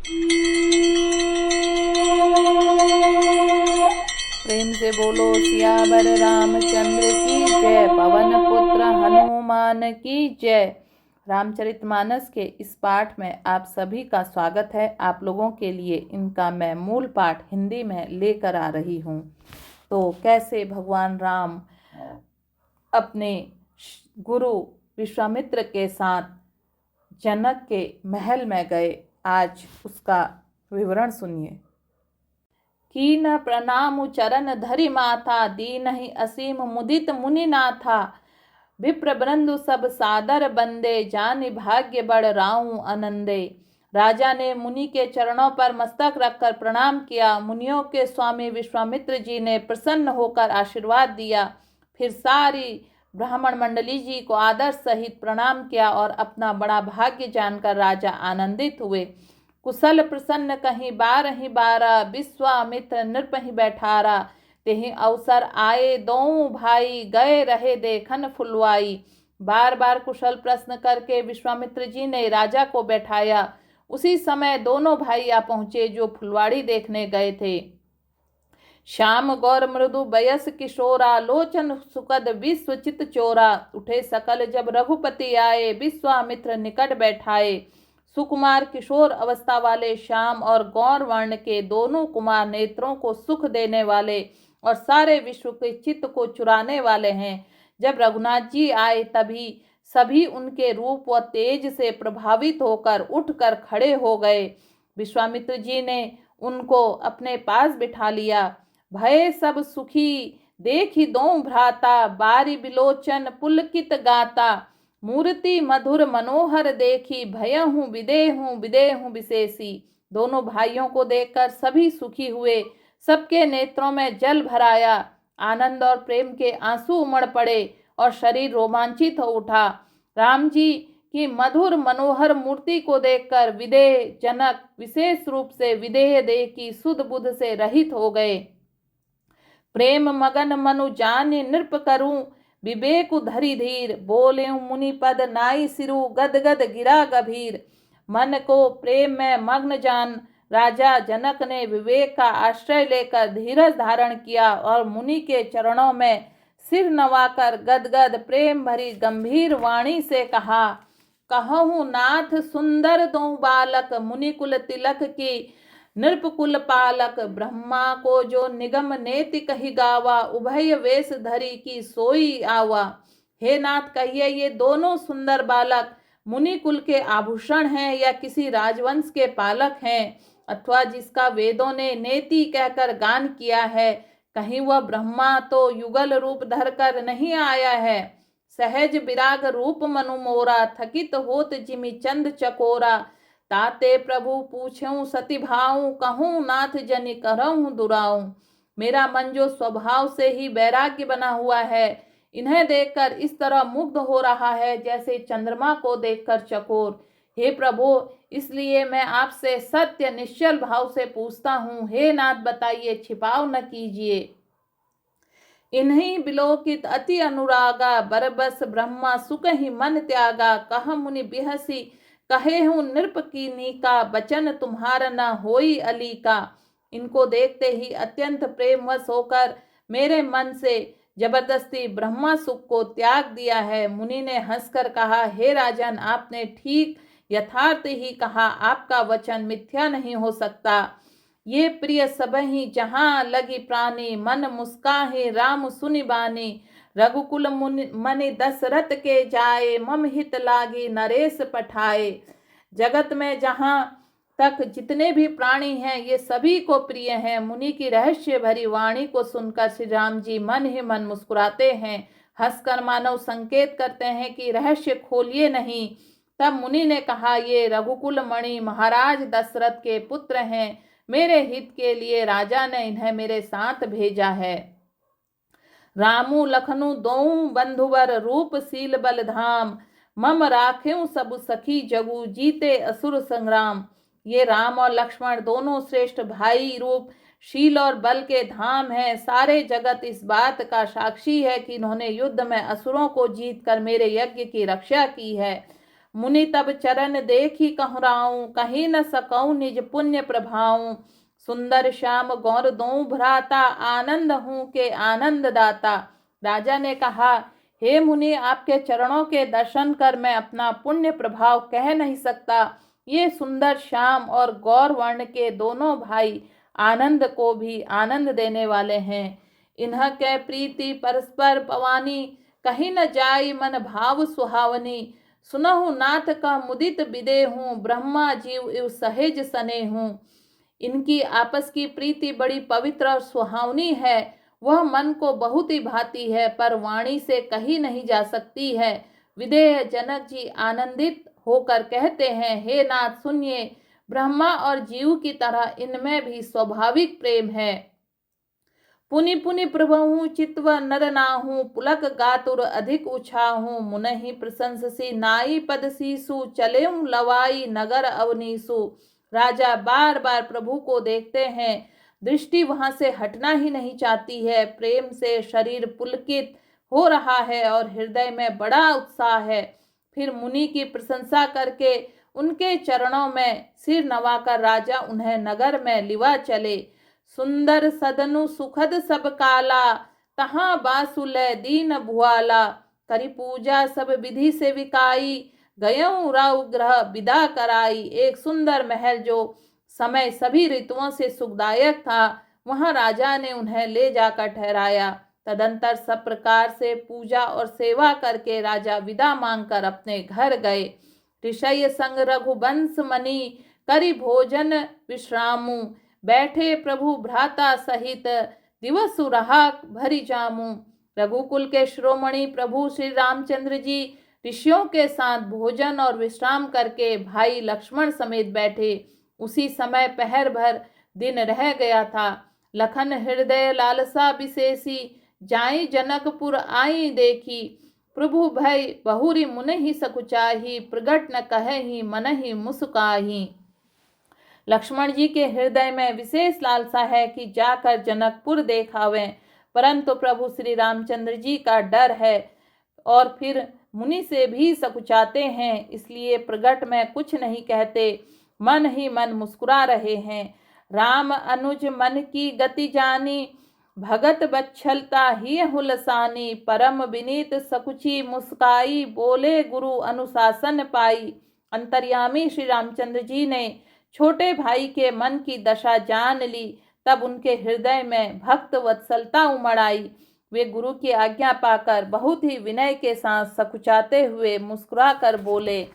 प्रेम से बोलो सियावर रामचंद्र की जय। पवन पुत्र हनुमान की जय। रामचरितमानस के इस पाठ में आप सभी का स्वागत है। आप लोगों के लिए इनका मैं मूल पाठ हिंदी में लेकर आ रही हूँ। तो कैसे भगवान राम अपने गुरु विश्वामित्र के साथ जनक के महल में गए, आज उसका विवरण सुनिए। कीन प्रणाम चरण धरि माथा, दीनहि असीम मुदित मुनि नाथा। विप्र बृंदु सब सादर बंदे, जानि भाग्य बड़ राऊं आनंदे। राजा ने मुनि के चरणों पर मस्तक रखकर प्रणाम किया। मुनियों के स्वामी विश्वामित्र जी ने प्रसन्न होकर आशीर्वाद दिया। फिर सारी ब्राह्मण मंडली जी को आदर सहित प्रणाम किया और अपना बड़ा भाग्य जानकर राजा आनंदित हुए। कुशल प्रसन्न कहीं बारहि बारा, विश्वामित्र नृपहि बैठारा। तेहि अवसर आए दोऊ भाई, गए रहे देखन फुलवाई। बार बार कुशल प्रश्न करके विश्वामित्र जी ने राजा को बैठाया। उसी समय दोनों भाई आ पहुंचे जो फुलवाड़ी देखने गए थे। श्याम गौर मृदु बयस किशोरा, लोचन सुकद विश्वचित चोरा। उठे सकल जब रघुपति आए, विश्वामित्र निकट बैठाए। सुकुमार किशोर अवस्था वाले श्याम और गौर वर्ण के दोनों कुमार नेत्रों को सुख देने वाले और सारे विश्व के चित्त को चुराने वाले हैं। जब रघुनाथ जी आए तभी सभी उनके रूप व तेज से प्रभावित होकर उठकर खड़े हो गए। विश्वामित्र जी ने उनको अपने पास बिठा लिया। भय सब सुखी देखी दों भ्राता, बारी बिलोचन पुलकित गाता। मूर्ति मधुर मनोहर देखी, भयहूँ विदेहूँ विशेषी। दोनों भाइयों को देखकर सभी सुखी हुए। सबके नेत्रों में जल भराया। आनंद और प्रेम के आंसू उमड़ पड़े और शरीर रोमांचित हो उठा। राम जी की मधुर मनोहर मूर्ति को देखकर विदेह जनक विशेष रूप से विदेह देह की सुध बुध से रहित हो गए। प्रेम मगन मनु जानि नृप करूं, विवेक धरि धीर। बोले मुनि पद नाई सिरु, गद गद गिरा गभीर। मन को प्रेम में मग्न जान राजा जनक ने विवेक का आश्रय लेकर धीरज धारण किया और मुनि के चरणों में सिर नवाकर गदगद प्रेम भरी गंभीर वाणी से कहा, कहूँ नाथ सुंदर दो बालक, मुनि कुल तिलक की नृपकुल पालक। ब्रह्मा को जो निगम नेति कही गावा, उभय वेश धरी की सोई आवा। हे नाथ, कहिए ये दोनों सुंदर बालक मुनि कुल के आभूषण हैं या किसी राजवंश के पालक हैं, अथवा जिसका वेदों ने नेति कहकर गान किया है। कहीं वह ब्रह्मा तो युगल रूप धरकर नहीं आया है। सहज विराग रूप मनु मोरा, थकित होत जिमि चंद चकोरा। ताते प्रभु पूछऊं सती भाऊं, कहूँ नाथ जनि करऊं दुराऊं। मेरा मन जो स्वभाव से ही वैराग्य बना हुआ है, इन्हें देखकर इस तरह मुग्ध हो रहा है जैसे चंद्रमा को देखकर चकोर। हे प्रभु, इसलिए मैं आपसे सत्य निश्चल भाव से पूछता हूँ। हे नाथ, बताइए, छिपाव न कीजिए। इन्हीं बिलोकित अति अनुरागा, बरबस ब्रह्मा सुख ही मन त्यागा। कह मुनि बिहसी कहे हूँ नृप की नीका, बचन तुम्हारा न होई अली का। इनको देखते ही अत्यंत प्रेमवश होकर मेरे मन से जबरदस्ती ब्रह्मा सुख को त्याग दिया है। मुनि ने हंसकर कहा, हे राजन, आपने ठीक यथार्थ ही कहा। आपका वचन मिथ्या नहीं हो सकता। ये प्रिय सबहि जहाँ लगी प्राणी, मन मुस्काहे राम सुनि बानी। रघुकुल मनि दशरथ के जाए, मम हित लागी नरेश पठाए। जगत में जहाँ तक जितने भी प्राणी हैं ये सभी को प्रिय हैं। मुनि की रहस्य भरी वाणी को सुनकर श्री राम जी मन ही मन मुस्कुराते हैं। हंसकर मानव संकेत करते हैं कि रहस्य खोलिए नहीं। तब मुनि ने कहा, ये रघुकुल मणि महाराज दशरथ के पुत्र हैं। मेरे हित के लिए राजा ने इन्हें मेरे साथ भेजा है। रामू लखनऊ दोऊ बंधुवर, रूप शील बल धाम। मम राख्यूं सब सखी जगू, जीते असुर संग्राम। ये राम और लक्ष्मण दोनों श्रेष्ठ भाई रूप शील और बल के धाम हैं। सारे जगत इस बात का साक्षी है कि इन्होंने युद्ध में असुरों को जीतकर मेरे यज्ञ की रक्षा की है। मुनि तब चरण देखी कहराऊं, कहीं न सकऊं निज पुण्य प्रभाऊं। सुंदर श्याम गौर दो भ्राता, आनंद हूँ के आनंद दाता। राजा ने कहा, हे मुनि, आपके चरणों के दर्शन कर मैं अपना पुण्य प्रभाव कह नहीं सकता। ये सुंदर श्याम और गौर वर्ण के दोनों भाई आनंद को भी आनंद देने वाले हैं। इन्ह के प्रीति परस्पर पवानी, कहीं न जाई मन भाव सुहावनी। सुनहु नाथ का मुदित विदे हूँ, ब्रह्मा जीव इव सहेज सने हूँ। इनकी आपस की प्रीति बड़ी पवित्र और सुहावनी है। वह मन को बहुत ही भाती है, पर वाणी से कही नहीं जा सकती है। विदेह जनक जी आनंदित होकर कहते हैं, हे नाथ सुनिए, ब्रह्मा और जीव की तरह इनमें भी स्वाभाविक प्रेम है। पुनि पुनि प्रभु चित्व नर नाहू, पुलक गातुर अधिक उछाहू। मुनहि प्रशंसी नाई पद सीसु, चले लवाई नगर अवनीसु। राजा बार बार प्रभु को देखते हैं, दृष्टि वहां से हटना ही नहीं चाहती है। प्रेम से शरीर पुलकित हो रहा है और हृदय में बड़ा उत्साह है। फिर मुनि की प्रशंसा करके उनके चरणों में सिर नवाकर राजा उन्हें नगर में लिवा चले। सुंदर सदनु सुखद सब काला, तहाँ बासुलय दीन भुआला। करी पूजा सब विधि से विकाई, गयऊं राव ग्रह विदा कराई। एक सुंदर महल जो समय सभी ऋतुओं से सुखदायक था, वहां राजा ने उन्हें ले जाकर ठहराया। तदंतर सब प्रकार से पूजा और सेवा करके राजा विदा मांगकर अपने घर गए। ऋषय संग रघुवंश मणि, करी भोजन विश्रामु। बैठे प्रभु भ्राता सहित, दिवस रहा भरी जामू। रघुकुल के शिरोमणि प्रभु श्री रामचंद्र जी ऋषियों के साथ भोजन और विश्राम करके भाई लक्ष्मण समेत बैठे। उसी समय पहर भर दिन रह गया था। लखन हृदय लालसा विशेषी, जाई जनकपुर आई देखी। प्रभु भय बहुरी मुनहि सकुचाही, प्रगट न कहे मनहि मुस्काही। लक्ष्मण जी के हृदय में विशेष लालसा है कि जाकर जनकपुर देखावें, परंतु प्रभु श्री रामचंद्र जी का डर है और फिर मुनि से भी सकुचाते हैं, इसलिए प्रगट में कुछ नहीं कहते, मन ही मन मुस्कुरा रहे हैं। राम अनुज मन की गति जानी, भगत बच्छलता ही हुलसानी। परम विनीत सकुची मुस्काई, बोले गुरु अनुशासन पाई। अंतर्यामी श्री रामचंद्र जी ने छोटे भाई के मन की दशा जान ली, तब उनके हृदय में भक्त वत्सलता उमड़ आई। वे गुरु की आज्ञा पाकर बहुत ही विनय के साथ सकुचाते हुए मुस्कुरा कर बोले,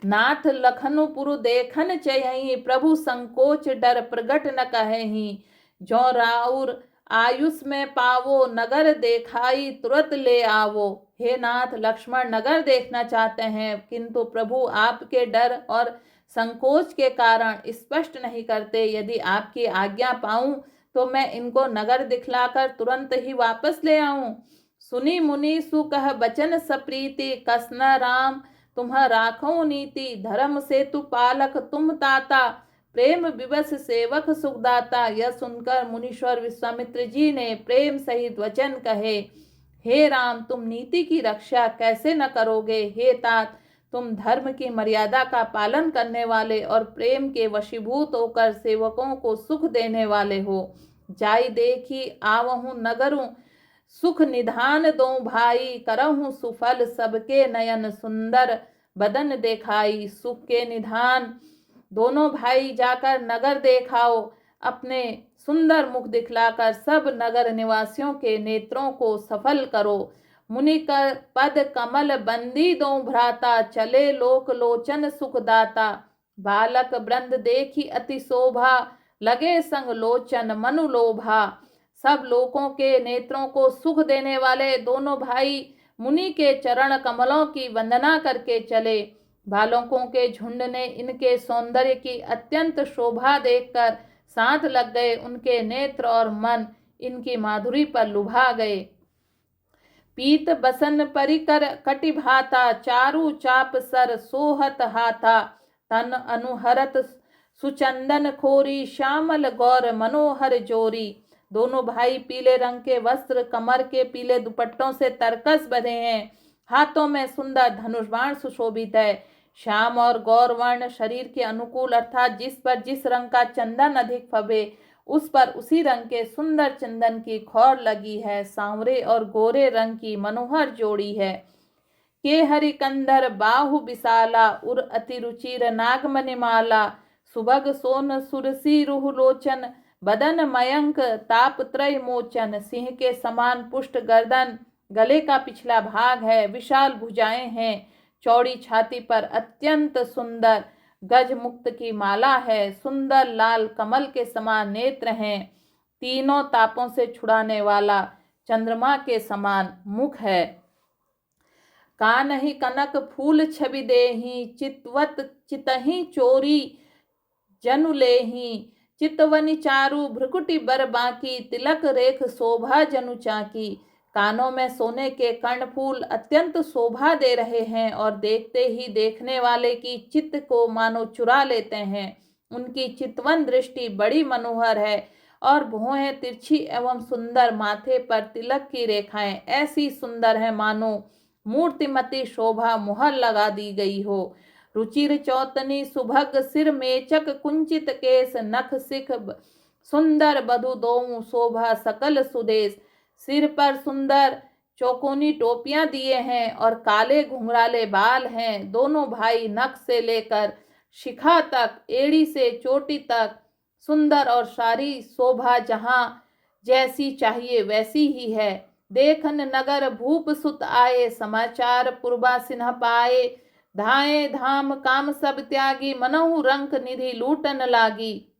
नाथ लखनु पुरु देखन चयहि, प्रभु संकोच डर प्रगट न कहेहि। जो राउर आयुष में पावो, नगर देखाई तुरंत ले आवो। हे नाथ, लक्ष्मण नगर देखना चाहते हैं, किंतु प्रभु आपके डर और संकोच के कारण स्पष्ट नहीं करते। यदि आपकी आज्ञा पाऊं तो मैं इनको नगर दिखलाकर तुरंत ही वापस ले आऊं। सुनी मुनि सुकह बचन सप्रीति, कसना राम तुम्ह राखो नीति। धर्म सेतु पालक तुम ताता, प्रेम विवश सेवक सुखदाता। यह सुनकर मुनीश्वर विश्वामित्र जी ने प्रेम सहित वचन कहे, हे राम, तुम नीति की रक्षा कैसे न करोगे। हे तात, तुम धर्म की मर्यादा का पालन करने वाले और प्रेम के वशीभूत होकर सेवकों को सुख देने वाले हो। जाई देखी आवहूँ नगरूं, सुख निधान दो भाई। करहूँ सुफल सबके नयन, सुंदर बदन देखाई। सुख के निधान दोनों भाई जाकर नगर देखाओ, अपने सुंदर मुख दिखलाकर सब नगर निवासियों के नेत्रों को सफल करो। मुनि कर पद कमल बंदी दो भ्राता, चले लोक लोचन सुखदाता। बालक वृंद देखी अति शोभा, लगे संग लोचन मनु लोभा। सब लोकों के नेत्रों को सुख देने वाले दोनों भाई मुनि के चरण कमलों की वंदना करके चले। बालकों के झुंड ने इनके सौंदर्य की अत्यंत शोभा देखकर साथ लग गए। उनके नेत्र और मन इनकी माधुरी पर लुभा गए। पीत बसन परिकर कटि भाता, चारु चाप सर सोहत हाथा। तन अनुहरत सुचंदन खोरी, श्यामल गौर मनोहर जोरी। दोनों भाई पीले रंग के वस्त्र, कमर के पीले दुपट्टों से तरकस बंधे हैं हाथों में सुंदर धनुष बाण सुशोभित है। श्याम और गौर वर्ण शरीर के अनुकूल, अर्थात जिस पर जिस रंग का चंदन अधिक फबे उस पर उसी रंग के सुंदर चंदन की खौर लगी है। सांवरे और गोरे रंग की मनोहर जोड़ी है। के हरिकंदर बाहु विशाला, उर अति रुचिर नागमणिमाला, सुभग सोन सुरसी रुह लोचन, बदन मयंक ताप त्रय मोचन। सिंह के समान पुष्ट गर्दन, गले का पिछला भाग है, विशाल भुजाएं हैं, चौड़ी छाती पर अत्यंत सुंदर गज मुक्त की माला है, सुंदर लाल कमल के समान नेत्र हैं, तीनों तापों से छुड़ाने वाला चंद्रमा के समान मुख है। कानहि कनक फूल छवि देहि, चितवत चितहि चोरी जनु लेहि, चितवनि चारु भ्रुकुटि बर बांकी, तिलक रेख शोभा जनु चाकी। कानों में सोने के कर्णफूल अत्यंत शोभा दे रहे हैं और देखते ही देखने वाले की चित्त को मानो चुरा लेते हैं। उनकी चितवन दृष्टि बड़ी मनोहर है और भौहें तिरछी एवं सुंदर, माथे पर तिलक की रेखाएं ऐसी सुंदर है मानो मूर्तिमती शोभा मुहर लगा दी गई हो। रुचिर चौतनी सुभग सिर मेचक, कुंचित केस नख सिख सुंदर बधु दोऊ, शोभा सकल सुदेश। सिर पर सुंदर चौकोनी टोपियां दिए हैं और काले घुंघराले बाल हैं। दोनों भाई नख से लेकर शिखा तक, एड़ी से चोटी तक सुंदर और सारी शोभा जहां जैसी चाहिए वैसी ही है। देखन नगर भूप सुत आए, समाचार पूर्वा सिन्ह पाए, धाए धाम काम सब त्यागी, मनहु रंक निधि लूटन लागी।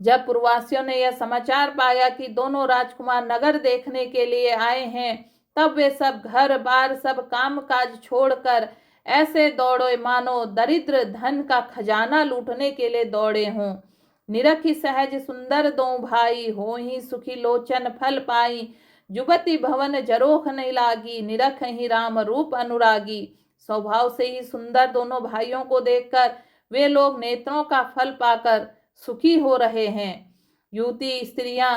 जब पूर्ववासियों ने यह समाचार पाया कि दोनों राजकुमार नगर देखने के लिए आए हैं, तब वे सब घर बार सब काम काज छोड़कर ऐसे दौड़े मानो दरिद्र धन का खजाना लूटने के लिए दौड़े हों। निरखी सहज सुंदर दो भाई, हो ही सुखी लोचन फल पाई, जुबती भवन जरोख नहीं लागी, निरख ही राम रूप अनुरागी। स्वभाव से ही सुंदर दोनों भाइयों को देखकर वे लोग नेत्रों का फल पाकर सुखी हो रहे हैं। युवती स्त्रियां